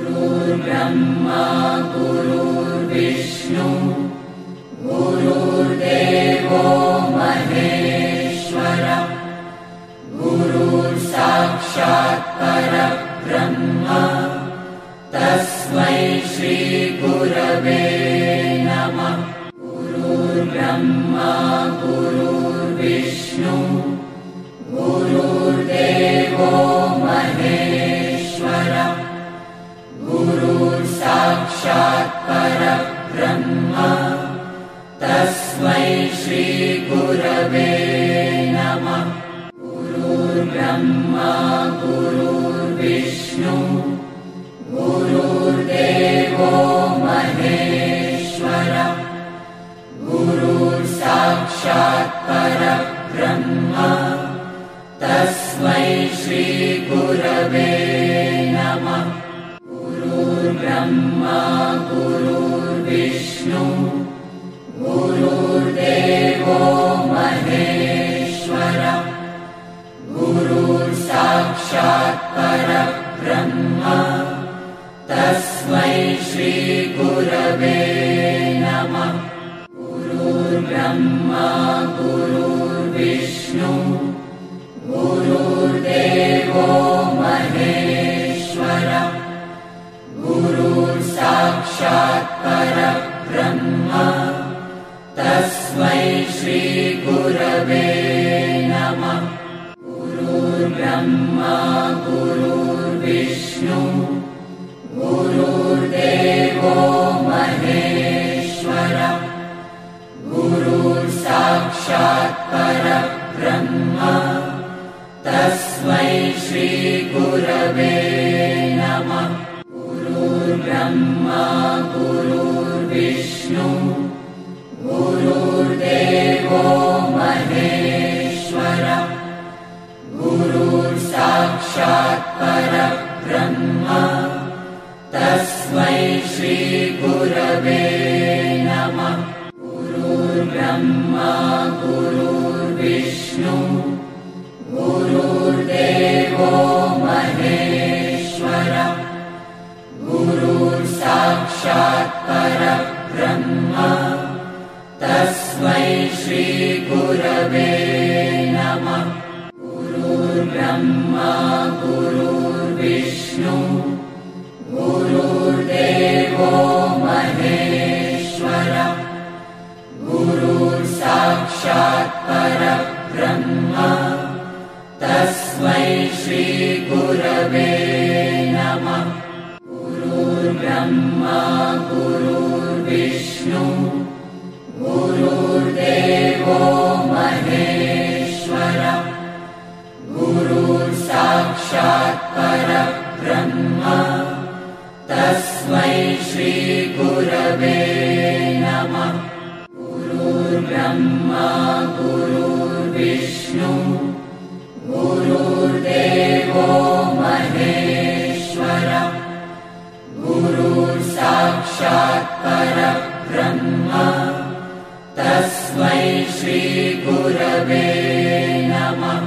गुरुर्ब्रह्मा गुरुर्विष्णु गुरुर्देवो महेश्वरः गुरुर्साक्षात् परब्रह्म तस्मै श्री गुरवे नमः। गुरुर्ब्रह्मा गुरुर्विष्णु गुरुर्देवो महेश्वरः गुरुर्साक्षात् परब्रह्म तस्मै श्री गुरवे नमः। गुरुर्ब्रह्मा गुरुर्विष्णु गुरुर्देवो महेश्वरः गुरुर्साक्षात् परब्रह्म तस्मै श्री गुरवे नमः। गुरुर्ब्रह्मा गुरुर्विष्णु गुरुर्देवो महेश्वरः गुरुर्साक्षात् परब्रह्म तस्मै श्री गुरवे नमः। गुरुर्ब्रह्मा गुरुर्विष्णु गुरुर्देवो महेश्वरः गुरुर्साक्षात् परब्रह्म तस्मै श्री गुरवे नमः। गुरुर्ब्रह्मा गुरुर्विष्णु गुरुर्देवो महेश्वरः गुरुर्साक्षात् परब्रह्म तस्मै श्री गुरवे नमः। गुरुर्ब्रह्मा गुरुर्विष्णु गुरुर्देवो महेश्वरः गुरुर्साक्षात् परब्रह्म तस्मै श्री गुरवे नमः। गुरुर्ब्रह्मा गुरुर्विष्णु गुरुर्देवो महेश्वरः गुरुर्साक्षात् परब्रह्म तस्मै श्री गुरवे नमः। गुरुर्ब्रह्मा गुरुर्विष्णु गुरुर्देवो महेश्वरः गुरुर्साक्षात् परब्रह्म तस्मै श्री गुरवे नमः। गुरुर्ब्रह्मा गुरुर्विष्णु गुरुर्देवो महेश्वरः गुरुर्साक्षात् परब्रह्म तस्मै श्री गुरवे नमः। गुरुर्ब्रह्मा गुरुर्विष्णु गुरुर्देवो महेश्वरः गुरुर्साक्षात् परब्रह्म तस्मै श्री गुरवे नमः।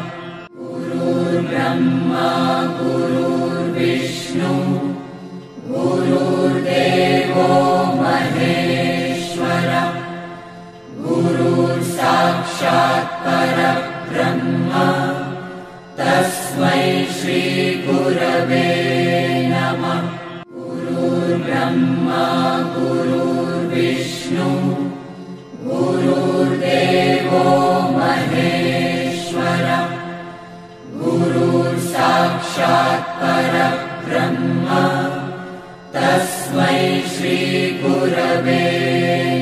गुरुर्ब्रह्मा गुरुर्विष्णु गुरुर्देवो महेश्वरः गुरुर्साक्षात् परब्रह्म तस्मै श्री गुरवे नमः। गुरुर्ब्रह्मा गुरुर्विष्णु गुरुर्देवो महेश्वरः गुरुर्साक्षात् परब्रह्म तस्मै श्री गुरवे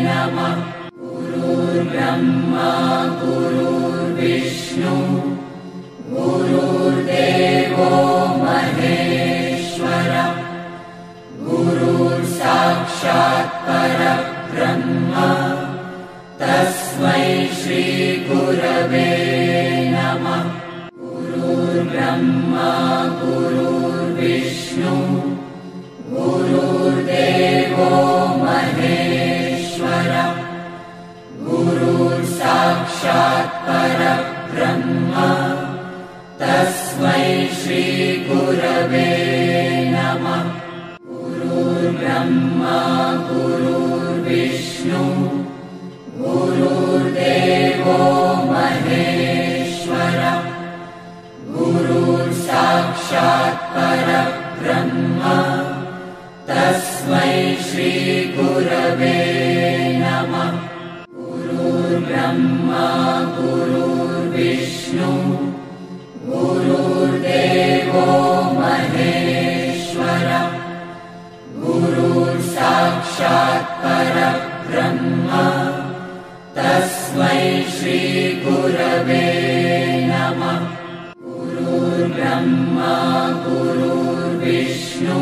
नमः। गुरुर्ब्रह्मा गुरुर्विष्णु गुरुर्देवो महेश्वरः गुरुर्साक्षात् परब्रह्म तस्मै श्री गुरवे नमः। गुरुर्ब्रह्मा गुरुर्विष्णु गुरुर्देवो महेश्वरः गुरुर्साक्षात् परब्रह्म तस्मै श्री गुरवे नमः। ब्रह्मा गुरुर्विष्णु गुरुर्देवो महेश्वरः गुरुर्साक्षात् परब्रह्म तस्मै श्रीगुरवे नमः। गुरुर्ब्रह्मा गुरुर्विष्णु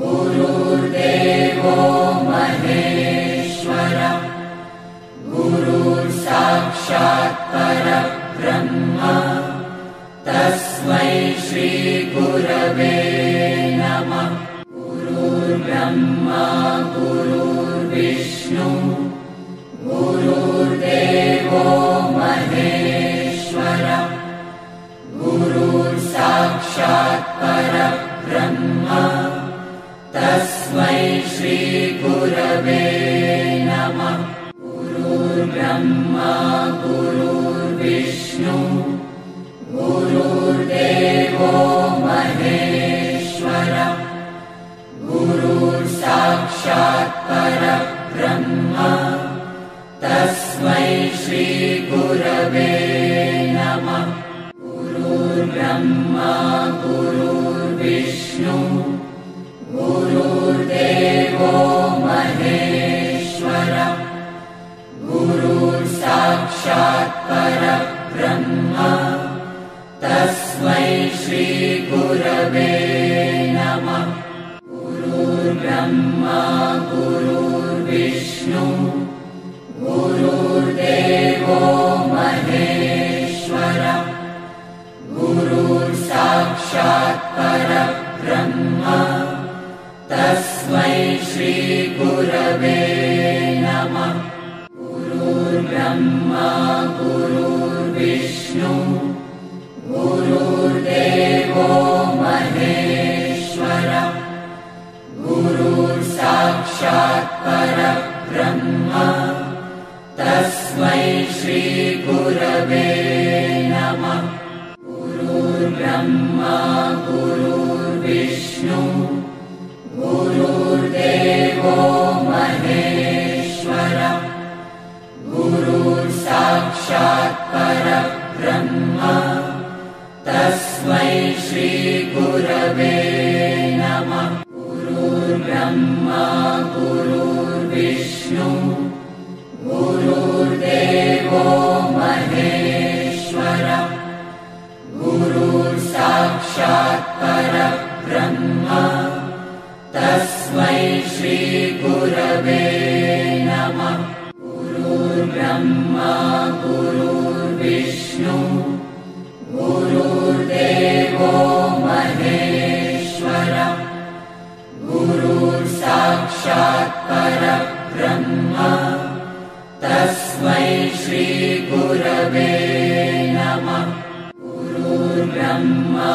गुरुर्देवो महेश्वरः गुरुर्साक्षात् परब्रह्म तस्मै श्रीगुरवे नमः। गुरुर्ब्रह्मा गुरुर्विष्णु गुरुर्देवो महेश्वरः गुरुर्साक्षात् परब्रह्म तस्मै श्रीगुरवे नमः। गुरुर्ब्रह्मा गुरुर्विष्णु गुरुर्देवो महेश्वरः गुरुर्साक्षात् परब्रह्म तस्मै श्रीगुरवे नमः। गुरुर्ब्रह्मा गुरुर्विष्णु गुरुर्देवो महेश्वरः गुरुर्साक्षात् परब्रह्म तस्मै श्रीगुरवे नमः। गुरुर्ब्रह्मा गुरुर्विष्णु गुरुर्देवो महेश्वरः गुरुर्साक्षात् परब्रह्म तस्मै श्रीगुरवे नमः। गुरुर्ब्रह्मा गुरुर्विष्णु गुरुर्देवो महेश्वरः गुरुर्साक्षात् परब्रह्म तस्मै श्रीगुरवे नमः। गुरुर्ब्रह्मा गुरुर्विष्णु गुरुर्देवो महेश्वरः गुरुर्साक्षात् परब्रह्म तस्मै श्रीगुरवे नमः। गुरुर्ब्रह्मा गुरुर्विष्णु गुरुर्देवो महेश्वरः गुरुर्साक्षात् परब्रह्म तस्मै श्रीगुरवे नमः। गुरुर्ब्रह्मा गुरुर्विष्णु गुरुर्देवो महेश्वरः गुरुर्साक्षात् परब्रह्म तस्मै श्रीगुरवे नमः। गुरुर्ब्रह्मा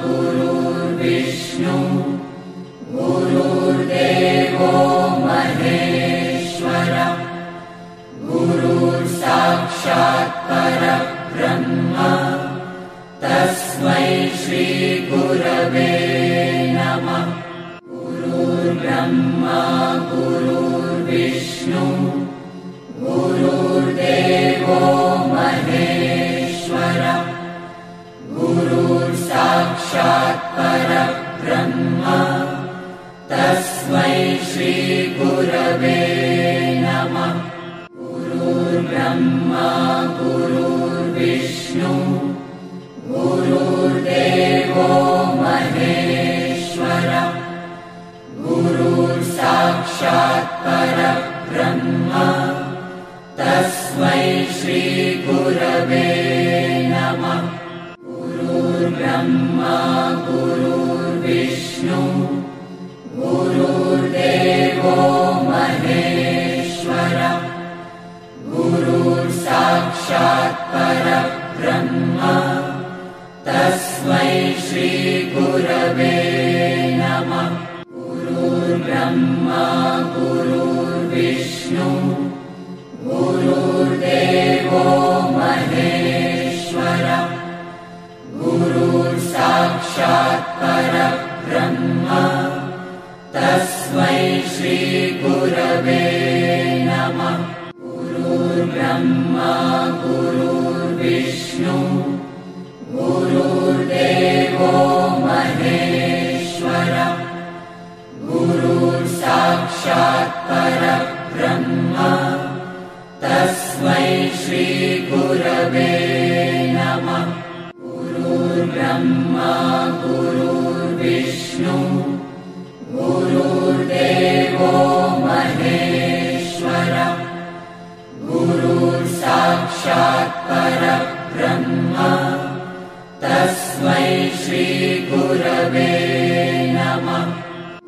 गुरुर्विष्णु गुरुर्देवो महेश्वरः गुरुर्साक्षात् परब्रह्म तस्मै श्रीगुरवे नमः। गुरुर्ब्रह्मा गुरुर्विष्णु गुरुर्देवो महेश्वरः गुरुर्साक्षात् परब्रह्म तस्मै श्रीगुरवे नमः। गुरुर्ब्रह्मा गुरुर्विष्णु गुरुर्देवो महेश्वरः गुरुर्साक्षात् परब्रह्म तस्मै श्रीगुरवे नमः। गुरुर्ब्रह्मा गुरुर्विष्णु गुरुर्देवो महेश्वरः गुरुर्साक्षात् परब्रह्म तस्मै श्रीगुरवे नमः। गुरुर्ब्रह्मा गुरुर्विष्णु गुरुर्देवो महेश्वरः गुरुर्साक्षात् परब्रह्म तस्मै श्रीगुरवे नमः। गुरुर्ब्रह्मा ब्रह्मा गुरुर्विष्णु गुरुर्देवो महेश्वरः गुरुर्साक्षात् परब्रह्म तस्मै श्री गुरवे नमः। गुरुर्ब्रह्मा गुरुर्विष्णु गुरुर्देवो महेश्वरः गुरुर्साक्षात् परब्रह्म तस्मै श्री गुरवे नमः।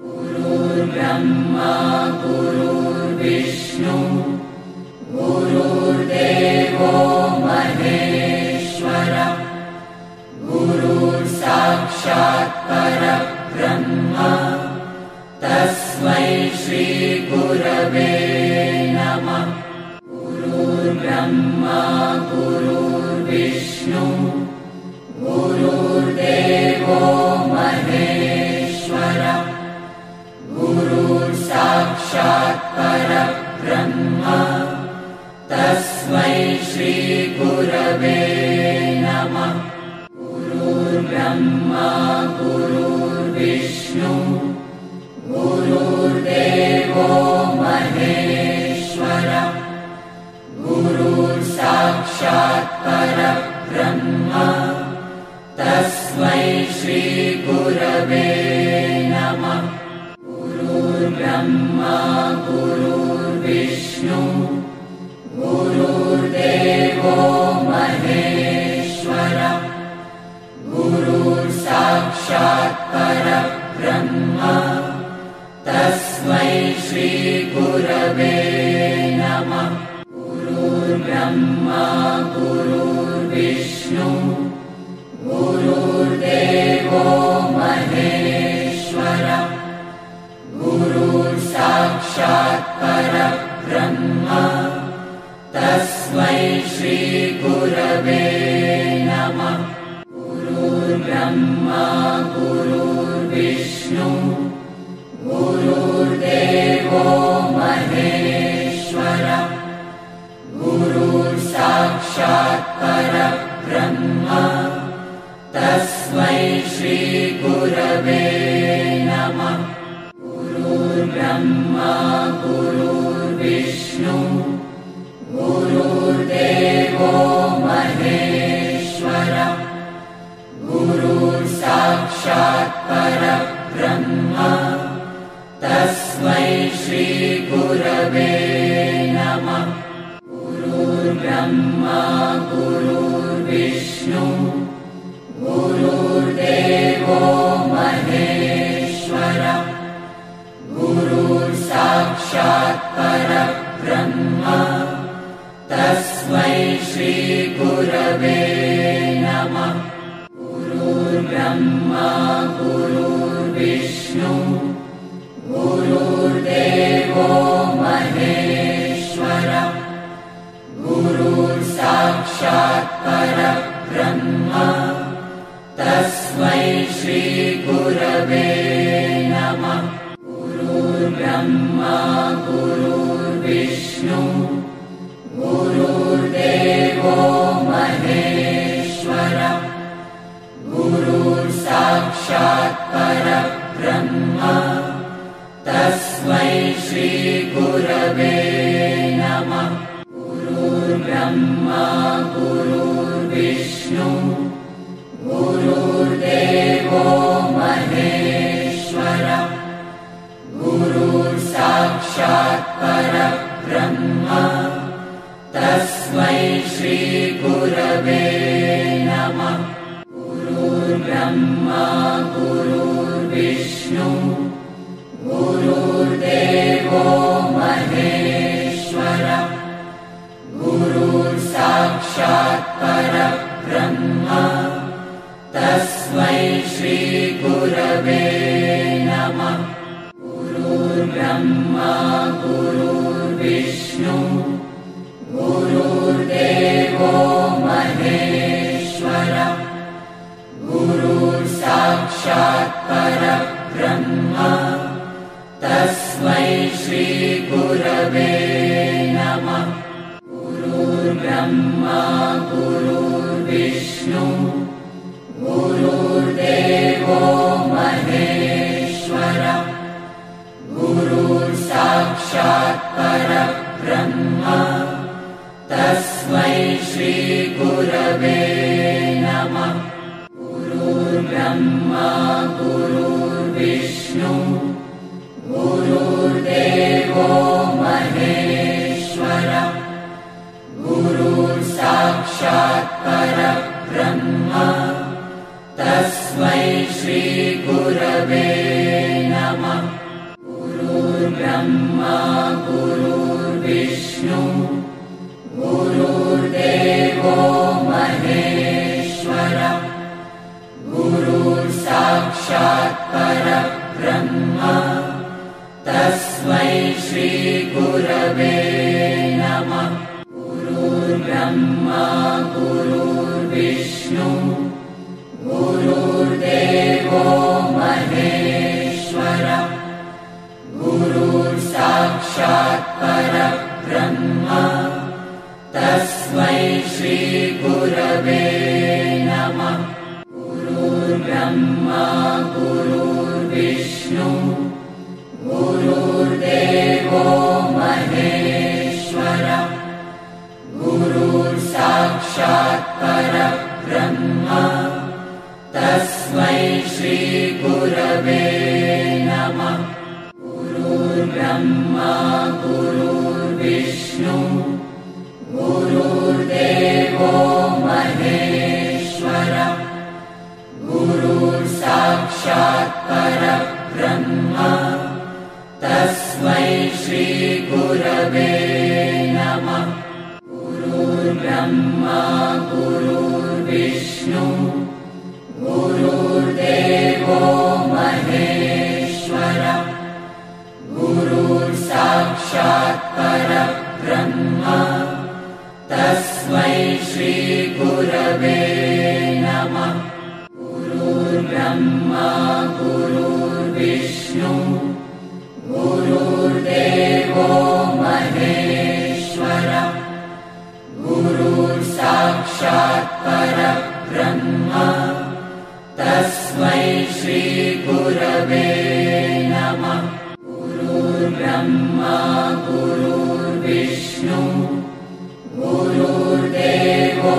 गुरुर्ब्रह्मा गुरुर्विष्णु गुरुर्देवो महेश्वरः गुरुर्साक्षात् परब्रह्म तस्मै श्री गुरवे नमः। गुरुर्ब्रह्मा गुरुर्विष्णु गुरुर्देवो महेश्वरः गुरुर्साक्षात् परब्रह्म तस्मै श्री गुरवे नमः। गुरुर्ब्रह्मा गुरुर्विष्णु गुरुर्देवो महेश्वरः गुरुर्साक्षात् परब्रह्म तस्मै श्री गुरवे नमः। गुरुर्ब्रह्मा गुरुर्विष्णु गुरुर्देवो महेश्वरः गुरुर्साक्षात् परब्रह्म तस्मै श्री गुरवे नमः। गुरुर्ब्रह्मा गुरुर्विष्णु गुरुर्देवो महेश्वरः गुरुर्साक्षात् परब्रह्म तस्मै श्री गुरवे नमः। गुरुर्ब्रह्मा गुरुर्विष्णु गुरुर्देवो महेश्वरः गुरुर्साक्षात् परब्रह्म तस्मै श्री गुरवे नमः। गुरुर्ब्रह्मा गुरुर्विष्णु गुरुर्देवो महेश्वरः गुरुर्साक्षात् परब्रह्म तस्मै श्री गुरवे नमः। गुरुर्ब्रह्मा गुरुर्विष्णु गुरुर्देवो महेश्वरः गुरुर्साक्षात् परब्रह्म तस्मै श्री गुरवे नमः। गुरुर्ब्रह्मा गुरुर्विष्णु गुरुर्देवो महेश्वरः गुरुर्साक्षात् परब्रह्म तस्मै श्री गुरवे नमः। गुरुर्ब्रह्मा गुरुर्विष्णु गुरुर्देवो महेश्वरः गुरुर्साक्षात् परब्रह्म तस्मै श्री गुरवे नमः। गुरुर्ब्रह्मा गुरुर्विष्णु गुरुर्देवो महेश्वरः गुरुर्साक्षात् परब्रह्म तस्मै श्री गुरवे नमः। गुरुर्ब्रह्मा गुरुर्विष्णु गुरुर्देवो महेश्वरः गुरुर्साक्षात् परब्रह्म तस्मै श्री गुरवे नमः। गुरुर्ब्रह्मा गुरुर्विष्णु गुरुर्देवो महेश्वरः गुरुर्साक्षात् परब्रह्म तस्मै श्री ब्रह्मा गुरुर्विष्णु गुरुर्देवो महेश्वरः गुरुर्साक्षात् परब्रह्म तस्मै श्री गुरवे नमः। गुरुर्ब्रह्मा गुरुर्विष्णु गुरुर्देवो महेश्वरः गुरुर्साक्षात् परब्रह्म तस्मै श्री गुरवे नमः। गुरुर्ब्रह्मा गुरुर्विष्णु गुरुर्देवो महेश्वरः गुरुर्साक्षात् परब्रह्म तस्मै श्री गुरवे नमः। गुरुर्ब्रह्मा गुरुर्विष्णु गुरुर्देवो महेश्वरः गुरुर्साक्षात् परब्रह्म तस्मै श्री गुरवे नमः। गुरुर्ब्रह्मा गुरुर्विष्णु गुरुर्देवो महेश्वरः गुरुर्साक्षात् परब्रह्म तस्मै श्री गुरवे नमः। गुरुर्ब्रह्मा गुरुर्विष्णु गुरुर्देवो महेश्वरः गुरुर्साक्षात् परब्रह्म तस्मै श्री गुरवे नमः। गुरुर्ब्रह्मा गुरुर्विष्णु गुरुर्देवो महेश्वरः गुरुर्साक्षात् परब्रह्म तस्मै श्री गुरवे नमः। गुरुर्ब्रह्मा गुरुर्विष्णु गुरुर्देवो महेश्वरः गुरुर्साक्षात् परब्रह्म तस्मै श्री गुरवे नमः। गुरुर्ब्रह्मा गुरुर्विष्णु गुरुर्देवो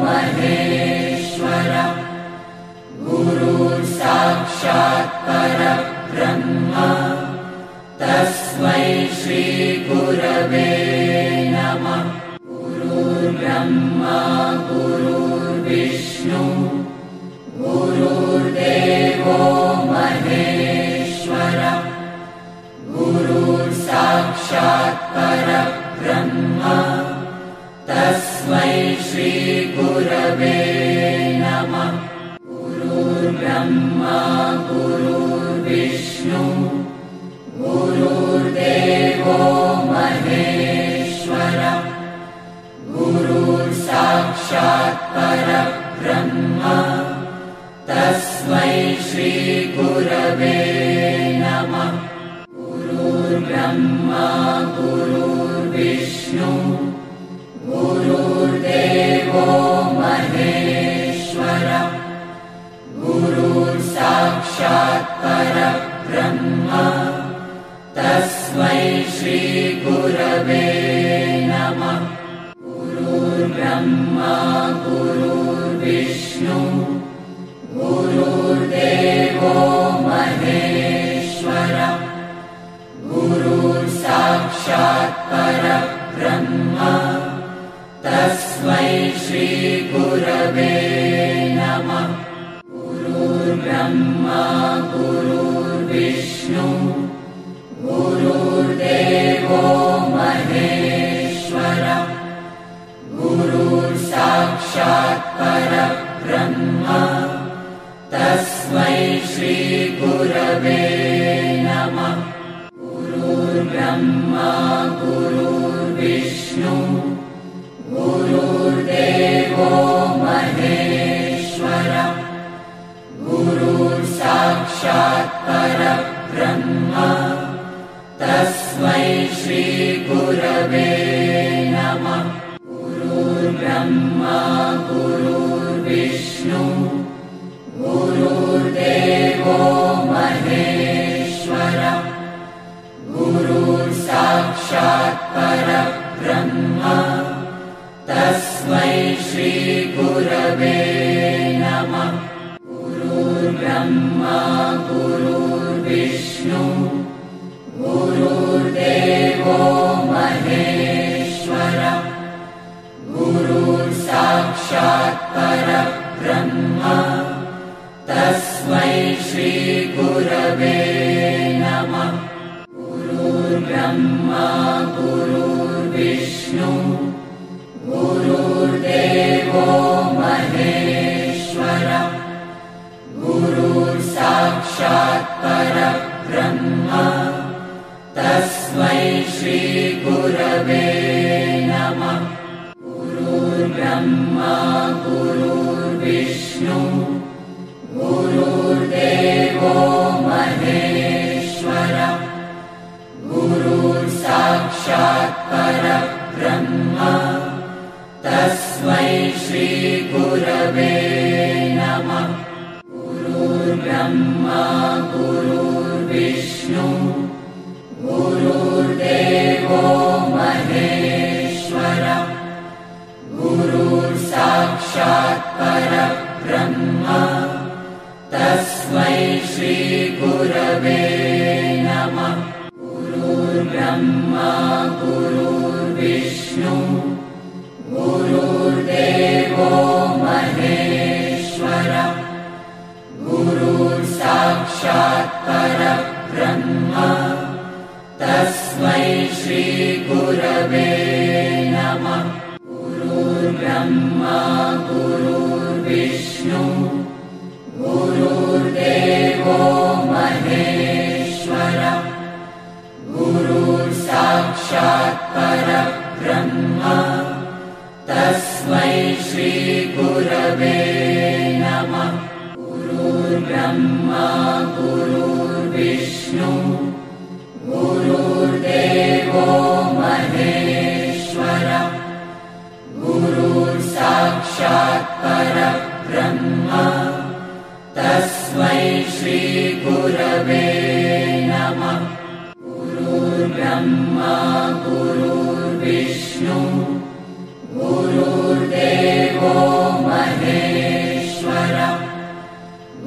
महेश्वरः गुरुर्साक्षात् परब्रह्म तस्मै श्री गुरवे नमः। गुरुर्ब्रह्मा गुरुर्विष्णु गुरुर्देवो महेश्वरः गुरुर्साक्षात् परब्रह्म तस्मै श्री गुरवे नमः। गुरुर्ब्रह्मा गुरुर्विष्णु गुरुर्देवो महेश्वरः गुरुर्साक्षात् परब्रह्म तस्मै श्री गुरवे नमः। गुरुर्ब्रह्मा गुरुर्विष्णु गुरुर्देवो महेश्वरः गुरुर्साक्षात् परब्रह्म तस्मै श्री गुरवे नमः। गुरुर्ब्रह्मा गुरुर्विष्णु गुरुर्देवो महेश्वरः गुरुर्साक्षात् परब्रह्म तस्मै श्री गुरवे नमः। गुरुर्ब्रह्मा गुरुर्विष्णु गुरुर्देवो महेश्वरः गुरुर्साक्षात् परब्रह्म तस्मै श्री गुरवे नमः। गुरुर्ब्रह्मा गुरुर्विष्णु गुरुर्देवो महेश्वरः गुरुर्साक्षात् परब्रह्म तस्मै श्री गुरवे ब्रह्मा गुरुर्विष्णु गुरुर्देवो महेश्वरः गुरुर्साक्षात् परब्रह्म तस्मै श्री गुरवे नमः। गुरुर्ब्रह्मा गुरुर्विष्णु गुरुर्देवो महेश्वरः गुरुर्साक्षात् परब्रह्म तस्मै श्री गुरवे नमः। गुरुर्ब्रह्मा गुरुर्विष्णु गुरुर्देवो महेश्वरः गुरुर्साक्षात् परब्रह्म तस्मै श्री गुरवे नमः। गुरुर्ब्रह्मा गुरुर्विष्णु गुरुर्देवो महेश्वरः गुरुर्साक्षात् परब्रह्म तस्मै श्री गुरवे नमः। गुरुर्ब्रह्मा गुरुर्विष्णु गुरुर्देवो महेश्वरः गुरुर्साक्षात् परब्रह्म तस्मै श्री गुरवे नमः। गुरुर्ब्रह्मा गुरुर्विष्णु गुरुर्देवो महेश्वरः गुरुर्साक्षात् परब्रह्म तस्मै श्री गुरवे नमः। गुरुर्ब्रह्मा गुरुर्विष्णु गुरुर्देवो महेश्वरः गुरुर्साक्षात् परब्रह्म तस्मै श्री गुरवे नमः। गुरुर्ब्रह्मा गुरुर्विष्णु गुरुर्देवो महेश्वरः गुरुर्साक्षात् परब्रह्म तस्मै श्री गुरवे नमः। गुरुर्ब्रह्मा गुरुर्विष्णु गुरुर्देवो महेश्वरः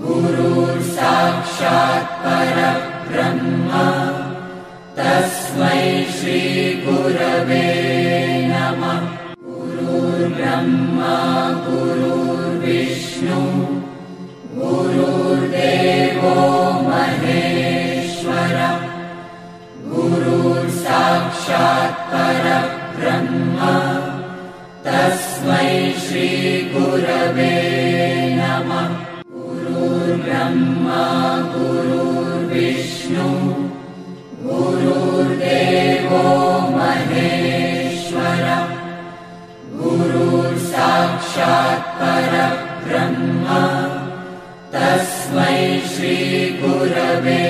गुरुर्साक्षात् परब्रह्म तस्मै श्री गुरवे नमः। गुरुर्ब्रह्मा गुरुर्विष्णु गुरुर्देवो महेश्वरः गुरुर्साक्षात् परब्रह्म तस्मै श्री गुरवे नमः। गुरुर्ब्रह्मा गुरुर्विष्णु गुरुर्देवो महेश्वरः गुरुर्साक्षात् परब्रह्म तस्मै श्री गुरवे